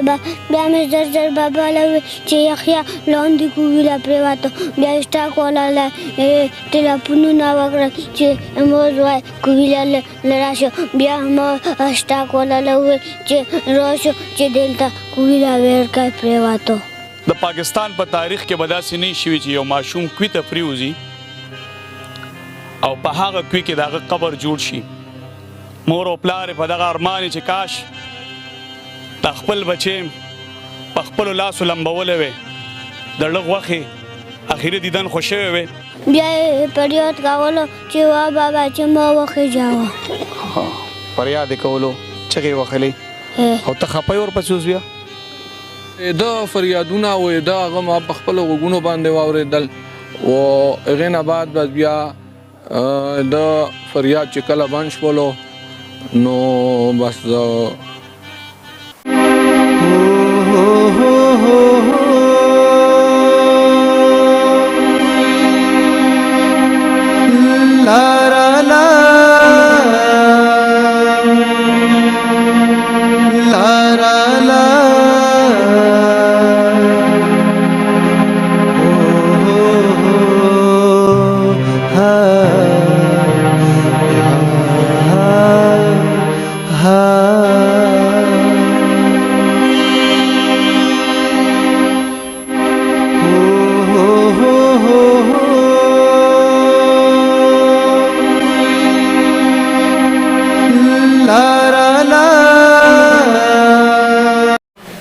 بیا مې زر بابا له چې یخیا لاندې کوویله پرېواته بیا اسټاک والا له ټلیفونونه وکړل چې موږ وایي کوویله له راشه بیا ما اسټاک والا له وویل چې راشه چې دلته کوویله ویرکای پرېواته. د پاکستان په تاریخ کې به داسې نه شوي چې یو ماشوم کوي ته پریوځي او په هغه کوي کې د هغه قبر جوړ شي. مور او پلار په دغه ارمان چې کاش د خپل بچی په خپلو لاسو لمبولی وی د لږ وخې اخري دیدن خو شوی وی بیا یې فریاد کولو چې وا بابا چې ما وخېجاوه. فریاد یې کولو چغې وهلې او ته خفه یې ورپسې اوس بیا د فریادونه او د هغه ما په خپلو غوږونو باندې واورېدل او هغې نه بعد بس بیا د فریاد چې کله بند شولو نو بس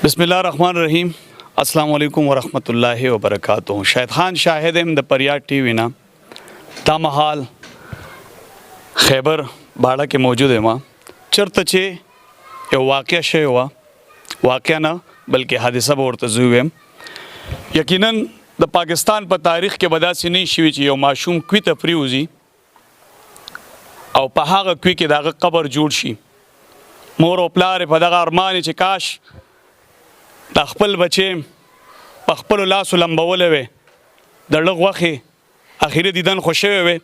بسم الله الرحمن الرحیم. السلام علیکم ورحمۃ اللہ وبرکاتہ. شاہد خان شاہد ام د پریاد ٹی وی نا دا محال خیبر باڑا کې موجود یم چرته چې یو واقعه شوی وه واقعه نه بلکې حادثه به ورته زه ویم. یقینا د پاکستان په تاریخ کې به داسې نه شوي چې یو ماشوم کوي ته پریوځي او په هغه کوي کې د هغه قبر جوړ شي. مور او پلار په دغه ارمان چې کاش د خپل بچی په خپلو لاسو لمبولی وی د لږ وخې اخري دیدن خو شوی وی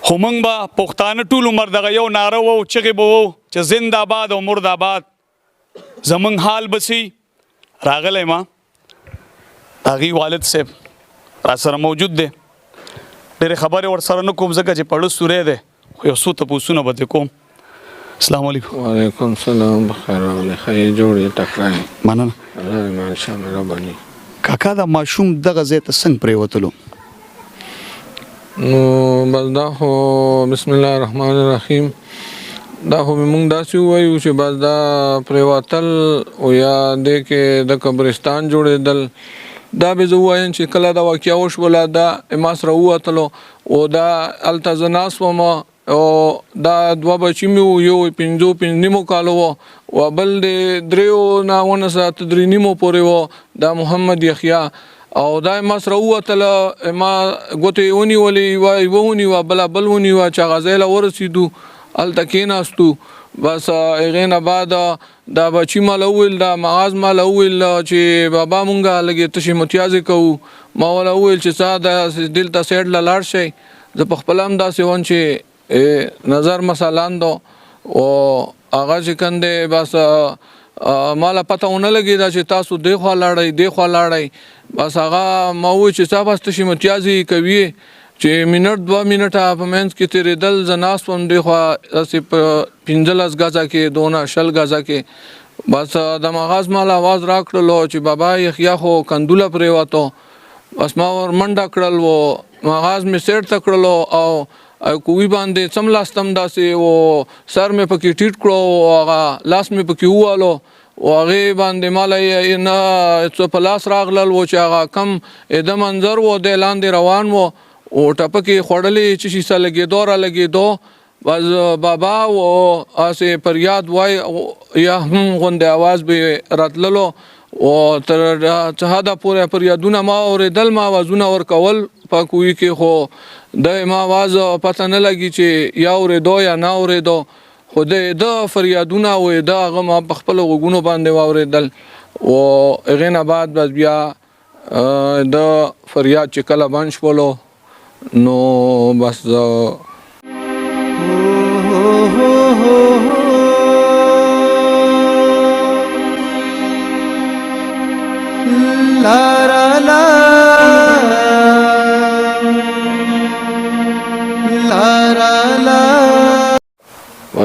خو موږ به پښتانه ټول عمر دغه یو ناره وو چغې به وو چې زنده باد او مرد آباد. زموږ حال بسي راغلی ما د هغې والد صاحب را سره موجود دی. ډېرې خبرې ورسره نه کوم ځکه چې پړه سوری دی خو یو څو تپوسونه به ترې کوم. السلام علیکم. وعلیکم السلام. بخیر راغلی ښه یې جوړ یې ټکری مننه. الله دې مانشا مهرباني. کاکا دا ماشوم دغه ځای ته څنګه پرېوتلو؟ نو بس دا خو بسم الله الرحمن الرحیم دا خو موږ داسې ووایو چې بس دا پرېوتل او یا دې کې د قبرستان جوړېدل دا به زه ووایم چې کله دا واقعه وشوله دا ما سره ووتلو او دا هلته زه ناست وم او دا دوه بچي مې وو یو پنځه نیمو کالو و او بل د دریو نه 19 نیمو پورې و دا محمد یحیی او دا ما سره ووتله ما ګوتې یې ونیولې یوه ونیوه بله بل ونیوه چې هغه ځای له ورسېدو هلته کېناستو بس هغې نه بعد دا بچي ما له وویل دا معاذ ما له وویل چې بابا مونږه لږې تشې متیازې کوو ما ورله وویل چې څه دلته سایډ له لاړ شئ زه په خپله هم داسې وم چې نظر مسالان دو او هغه چې کوم دی بس ماله پته ونه لګېده چې تاسو دې خوا لاړئ بس هغه ما وویل چې څه بس تشې متیازې کوي چې منټ 2 منټه په منځ کې تېرېدل زه ناست وم دې خوا داسې په 15 غزه کې 2 غزه کې بس د مغاز ماله اواز راکړلو چې بابا یحیی خو کندوله پرېوتو بس ما ور منډه کړل و مغاز مې سیټ ته کړلو او کوی باندې څملاستم داسې و سر مې پکې ټیټ کړو او هغه لاس مې پکې ووالو او هغې باندې ماله نه څه په لاس راغلل و چې هغه کم د منظر و دی لاندې روان و او ټپکې خوړلې چې شیسه لګېدو را لګېدو بس بابا و هسې فریاد وای یا هم غوندې اواز به راتللو او تر څه حده پورې فریادونه ما اورېدل ما اوازونه ورکول په کوی کې خو د ما आवाज پته نه لګي چې یا اورېدو یا نه اورېدو خو د فریادونه او د هغه ما په خپلو غوږونو باندې واورېدل او هغې نه بعد بس بیا د فریاد چې کله بند شولو نو بس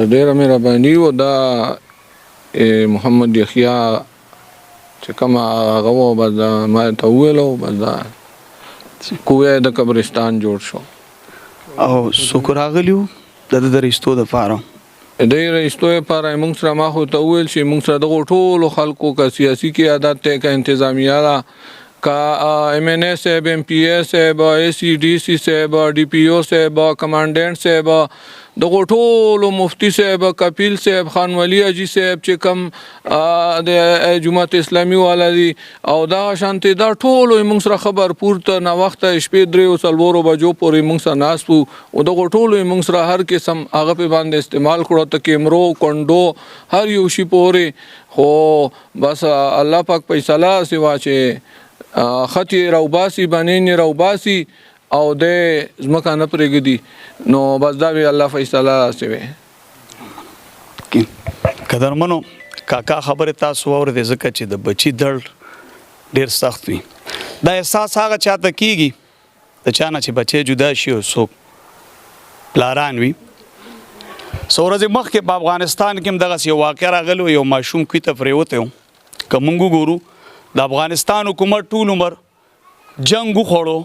ډېره مهرباني و. دا محمد یحیی چې کومه هغه و بس ما ته وویلو بس دا کوی د قبرستان جوړ شو. او څوک راغلیو د رښتو دپاره؟ د رښتو لپاره موږ سره ما خو ته وویل چې موږ سره دغو ټولو خلکو که سیاسي قیادت دی که انتظامیه ده که ایم این ای صاحب ایم پی ای صاحب ای سی ډي سي صاحب ډي پي او صاحب کمانډنټ صاحب دغو ټولو مفتی صاحب کپیل صاحب خان ولی حاجي صاحب چې کوم د جماعت اسلامي والا دي او دغه شانتې دا ټولو یې موږ سره خبر پورته ناوخته شپې 3 بجو پورې موږ سره ناست وو او دغو ټولو یې موږ سره هر قسم هغه په باندې استعمال کړو ته کیمرو کونډو هر یو شي پورې. خو بس الله پاک فیصله سوا چې خطي روباسي باندې روباسي او د ځمکه نه پرېږدي نو بس دا وی الله فیصله سوی. قدرمنو کاکا خبرې تاسو واورېدې ځکه چې د بچي درد ډېر سخت وي. دا احساس هغه چاته کېږي د چا نه چې بچی جدا شي او څوک پلاران وي. څو ورځې مخکې په افغانستان کې هم دغسې یو واقع راغلی یو ماشوم کوی ته پرېوتی و. که موږ وګورو د افغانستان حکومت ټول عمر جنګ وخوړو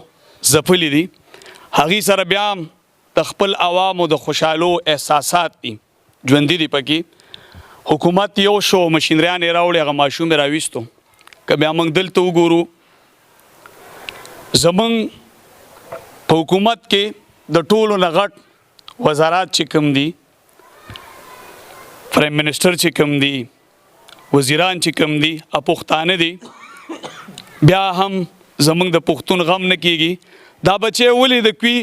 ځپلي دي هغې سره بیا هم د خپل عوامو د خوشحالو احساسات دي ژوندي دي پکې. حکومت یو شو مشینریان یې راوړي هغه ماشوم یې راویستو. که بیا موږ دلته وګورو زموږ په حکومت کې د ټولو نه غټ وزارات چې کوم دي پرایم منسټر چې کوم دي وزیران چې کوم دي پښتانه دي بیا هم زمونږ د پښتون غم نه کېږي. دا بچی ولې د کوي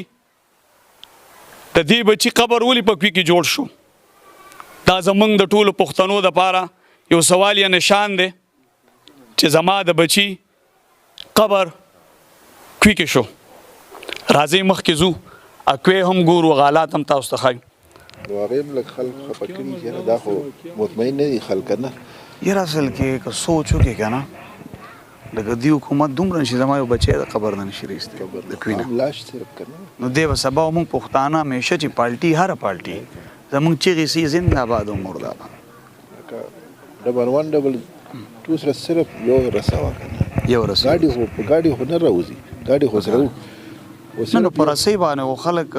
د دې بچي قبر ولې په کوي کې جوړ شو؟ دا زمونږ د ټولو پښتنو دپاره یو سوال یا نشان دی چې زما د بچي قبر کوي کې شو. راځئ مخکې ځو اکوی هم ګورو غالات هم تاسو ته ښایو. هغې هم لږ خلک خفه کړي چې دا خو مطمئن نه دي خلک نه. یاره اصل کې که سوچ وکړې که نه لکه دې حکومت دومره نشي زما یو بچی د قبر نه نشي رایستی د کوي نه لاش صرف که نه نو دی به سبا موږ پښتانه همیشه چې پالټي هره پالټي زموږ چیغې سي زنده آباد او مرده آباد. 112 سره صرف یو رسه وه که نه یو رسه ګاډي خو نه راوځي ګاډي خو سره نه نو په رسۍ باندې خو خلک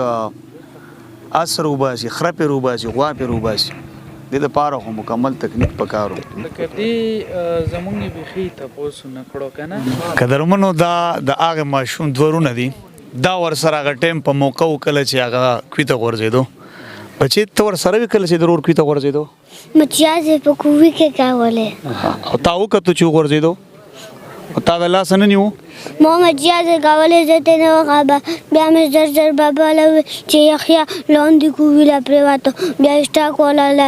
اس روباسي خره پې روباسي غوا پې روباسي دې دپاره خو مکمل تکنیک پکار و. لکه دې زمونږ بیخي تپوس نه کړو که نه قدرمنو دا د هغه ماشوم دورونه دي دا ورسره هغه ټایم په موقع و کله چې هغه کوي ته غورځېدو. بچی ته ورسره وي کله چې د ورور کوي ته غورځېدو؟ مچیازې په کووي کې کولې او تا وکتو چې وغورځېدو او تا د لاسه نه نیو؟ ما مچیازې کولې زه ته نه وخابه بیا مې زر بابا له چې یحیی لاندې کووي له پرېوتو بیا اسټاک والا له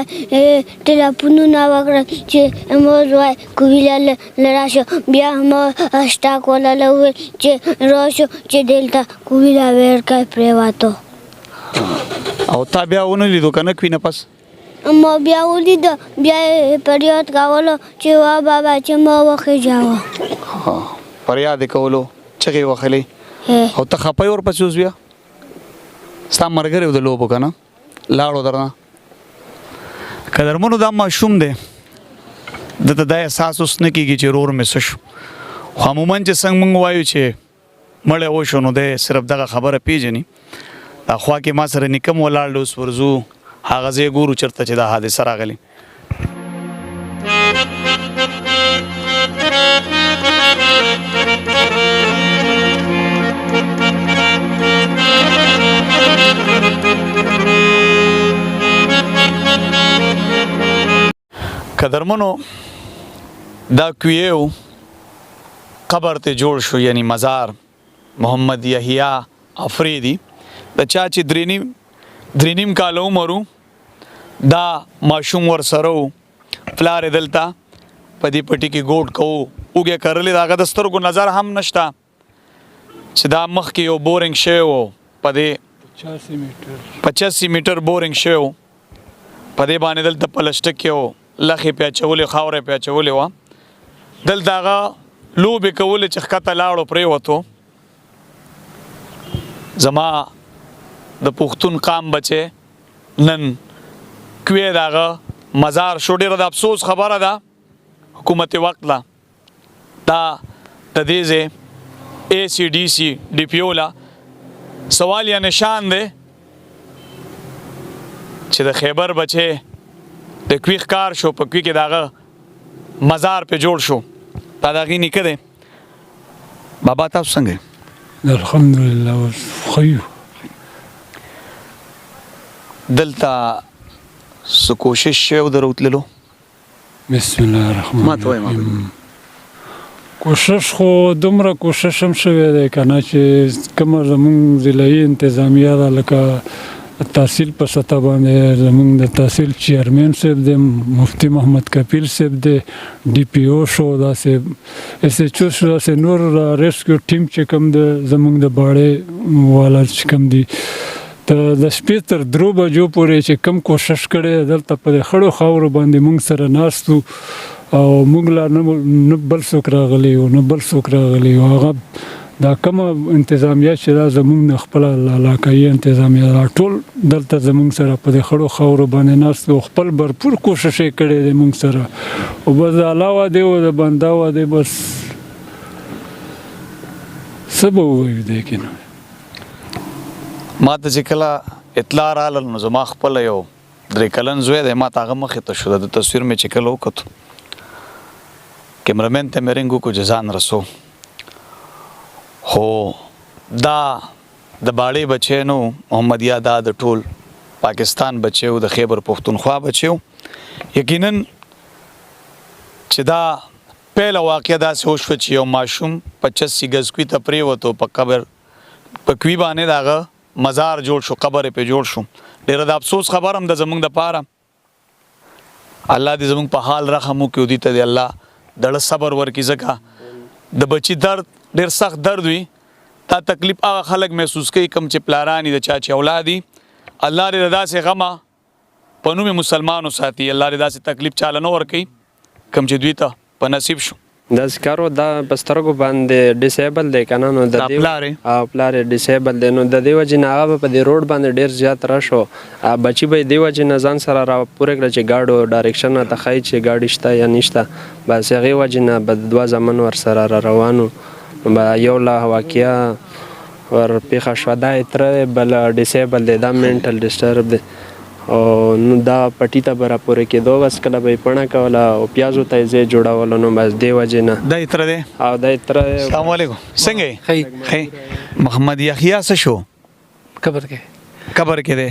ټلیفونونه وکړل چې موږ وایي کووي له راشه بیا ما اسټاک والا له وویل چې راشو چې دلته کووي له ویرکای پرېوتو. او تا بیا ونه لیدو که نه کوي نه پس؟ ما بیا ولیده بیا یې فریاد کولو چې وا بابا چې ما وخېجاوه. فریاد یې کولو چغې وهلې او ته خپه یې ورپسې اوس بیا ستا ملګری و د لوبو که نه لاړو درنه. قدرمنو دا ماشوم دی دته دا احساس اوس نه کېږي چې رور مې څه شو. خو عموما چې څنګه موږ وایو چې مړی وشو نو دی صرف دغه خبره پیژني. دا خوا کې ما سره نیکه م ولاړ دی اوس ورځو هغه ځای ګورو چېرته چې دا حادثه راغلې. قدرمنو دا کویو قبر ته جوړ شو یعنی مزار محمد یحیی افریدی د چا چې درینیم کاله عمر دا ماشوم ورسره و پلار یې دلته په دې پټي کې ګوډ کوو اوږې کرلې د هغه د سترګو نظر هم نشته چې دا مخکې یو بورینګ شوی و په دې 85 میټر بورینګ شوی و په دې باندې دلته پلسټک کې و لخې پې اچولې خاوره پې اچولې وه دلته هغه لوبې کولې چې ښکته لاړو پرېوتو. زما د پښتون قام بچی نن کوی داغه مزار شو. ډېره د افسوس خبره ده حکومت وقت لا دا د دې ځای ACDC DPO لا سوال یا نشان دی چې د خیبر بچې د کوی ښکار شو په کوی کې داغه مزار په جوړ شو. دا دغې نیکه دی. بابا تاسو څنګه؟ الحمدلله خیو. دلته څه کوشش شوی د روتللو؟ بسم الله الرحمن ما ته وایه ما الرحیم. کوشش خو دومره کوشش هم شوی دی که نه چې کومه زمونږ ضلعي انتظامیه ده لکه تحصیل په سطح باندې زمونږ د تحصیل چیرمین صاحب دی، مفتی محمد کفیل صاحب دی، DPO شو، داسې SHO شو، داسې نور ریسکیو ټیم چې کوم د زمونږ د باړې والا چې کوم دي د شپې تر 3 بجو پورې چې کم کوشش کړی دلته په خړو خاورو باندې موږ سره ناستو او موږ لا نه بل څوک راغلی و نه بل څوک راغلی و. هغه دا کومه انتظامیه چې دا زمونږ د خپله علاقایي انتظامیه دا ټول دلته زمونږ سره په دې خړو خاورو باندې ناست و. خپل بھرپور کوشش یې کړی دی موږ سره او بس د الله وعدې و د بنده وعدې بس څه به ووایو دی کې نه. ما ته چې کله اطلاع راغله نو زما خپله یو 3 کلن زوی دی، ما ته هغه مخې ته شو. د تصویر مې چې کله وکتو کیمرمین ته مې رنګ وکړو جزان رسو. خو دا د باړې بچی نو محمد یا دا د ټول پاکستان بچی و، د خیبر پښتونخوا بچی و. یقینا چې دا پیله واقعه داسې وشوه چې یو ماشوم 85 ګز کوي ته پرېوتو په قبر په کوي باندې د هغه مزار جوړ شو، قبر یې پرې جوړ شو. ډېره د افسوس خبر هم د زمونږ دپاره. الله دې زمونږ په حال رحم وکړي او دې ته دې الله دړه صبر ورکړي، ځکه د بچي درد ډېر سخت درد وي. دا تکلیف هغه خلک محسوس کوي کوم چې پلاران دي د چا چې اولاد دي. الله دې د داسې غمه په نوم مسلمانو ساتي. الله دې داسې تکلیف چاله نه ورکوي کوم چې دوی ته په نصیب شو. دا سکارو دا بسترګو باندې ډیسیبل دی کنه نو د دې پلار ډیسیبل دی نو د دې وجې نه هغه په دې روډ باندې ډیر زیات راشو. بچی به دې وجې نه ځان سره را پوره کړ چې گاډو ډایرکشن ته خای چې گاډی شته یا نشته. بس هغه وجې نه به 2 زمن ور سره را روانو. یو لا واقعیا ور پیښه شو دا تر بل ډیسیبل دی، دا منټل ډیسټرب دی او نو دا پټی ته برا پورې کېدو. بس کله به یې پڼه کوله او پیازو ته یې ځای جوړولو نو بس دې وجې نه دا یې تره دی. او دا یې تره. السلام علیکم. څنګه یې؟ ښه. محمد یحیی څه شو؟ قبر کې دی.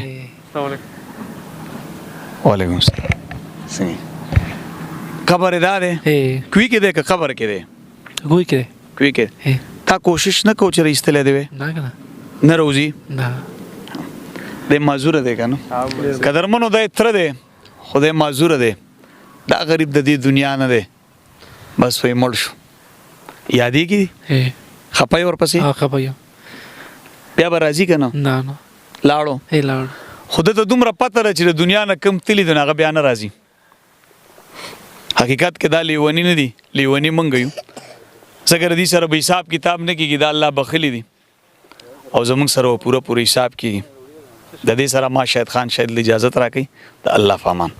وعلیکم السلام. څنګه قبر یې دا دی؟ کوی کې دی که قبر کې دی؟ کوی کې تا کوشش نه کوو چې رایستلی دی وی؟ نه روزي؟ د معذوره دی که نه قدرمنو دی تره دی خو دی معذوره دی. دا غریب د دې دنیا نه دی، بس وی مړ شو. یادېږي خپه یې ورپسې؟ بیا به راځي که نه؟ لاړو خو ده ته دومره پته ده چې د دنیا نه کم تلي دی نو هغه بیا نه راځي. حقیقت کې دا لیوني نه دي، لیوني موږ یو. ځکه د دې سره به حساب کتاب نه کېږي، دا الله بخلي دي او زموږ سره به پوره حساب کېږي. د دې سره ما شاهد خان شاید اجازت راکړي. د الله په امان.